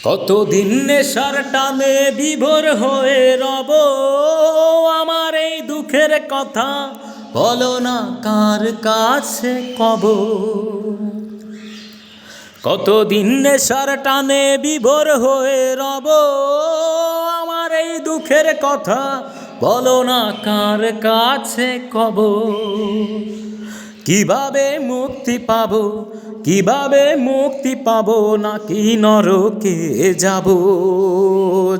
কতদিন নেশার টানে বিভোর হয়ে রব, আমার এই দুঃখের কথা বলো না কার কাছে কব। কতদিন নেশার টানে বিভোর হয়ে রব, আমার এই দুঃখের কথা বলো না কার কাছে কব। কিভাবে মুক্তি পাবো, কিভাবে মুক্তি পাবো, নাকি নরকে যাব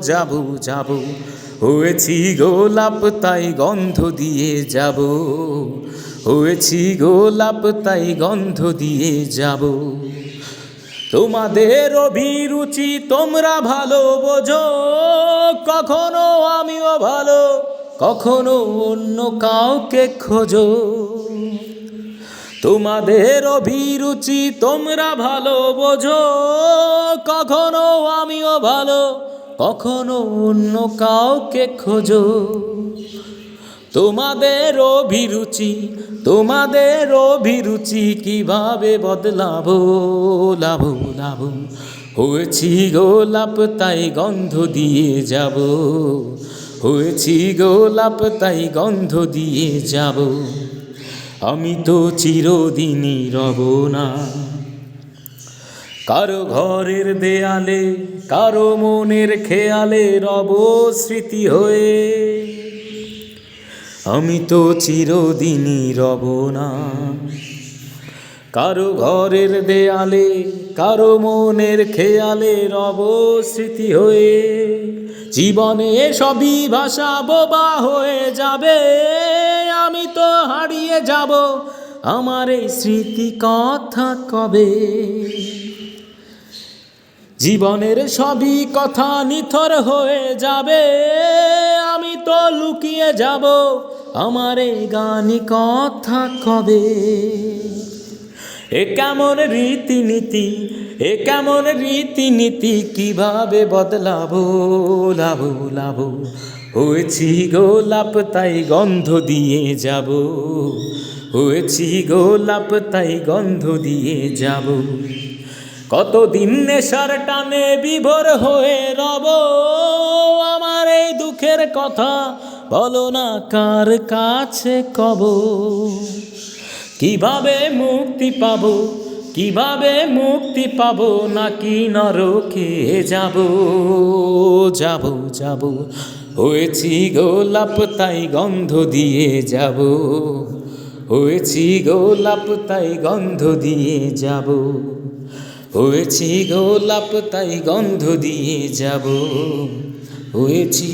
যাব যাব। হয়েছি গোলাপ তাই গন্ধ দিয়ে যাব, হয়েছি গোলাপ তাই গন্ধ দিয়ে যাব। তোমাদের অভিরুচি তোমরা ভালো বোঝো, কখনো আমিও ভালো, কখনো অন্য কাউকে খোঁজো। তোমাদের অভিরুচি তোমরা ভালো বোঝো, কখনো আমিও ভালো, কখনো অন্য কাউকে খোঁজো। তোমাদের অভিরুচি, তোমাদের অভিরুচি কিভাবে বদলাবো, লাবো লাবো। হয়েছি গোলাপ তাই গন্ধ দিয়ে যাব, হয়েছি গোলাপ তাই গন্ধ দিয়ে যাব। আমি তো চিরদিনই রব না কারো ঘরের দেয়ালে, কারো মনের খেয়ালে রব স্মৃতি হয়ে। আমি তো চিরদিনই রব না কারো ঘরের দেয়ালে, কারো মনের খেয়ালে রব স্মৃতি হয়ে। জীবনে সবই ভাষা বোবা হয়ে যাবে, আমি তো হারিয়ে যাব আমার এই স্মৃতি কথা কবে। জীবনের সবই কথা নিথর হয়ে যাবে, আমি তো লুকিয়ে যাব আমার এই গানি কথা কবে। এ কেমন রীতিনীতি, এ কেমন রীতিনীতি, কিভাবে বদলাবো, লাবো লাবো। হয়েছি গোলাপ তাই গন্ধ দিয়ে যাব, হয়েছি গোলাপ তাই গন্ধ দিয়ে যাব। কতদিন নেশার টানে বিভোর হয়ে রব, আমার এই দুঃখের কথা বলো না কার কাছে কব। কিভাবে মুক্তি পাবো, কিভাবে মুক্তি পাবো, নাকি নরকে যাব যাব যাব। হয়েছি গোলাপ তাই গন্ধ দিয়ে যাব, হয়েছি গোলাপ তাই গন্ধ দিয়ে যাব। হয়েছি গোলাপ তাই গন্ধ দিয়ে যাব, হয়েছি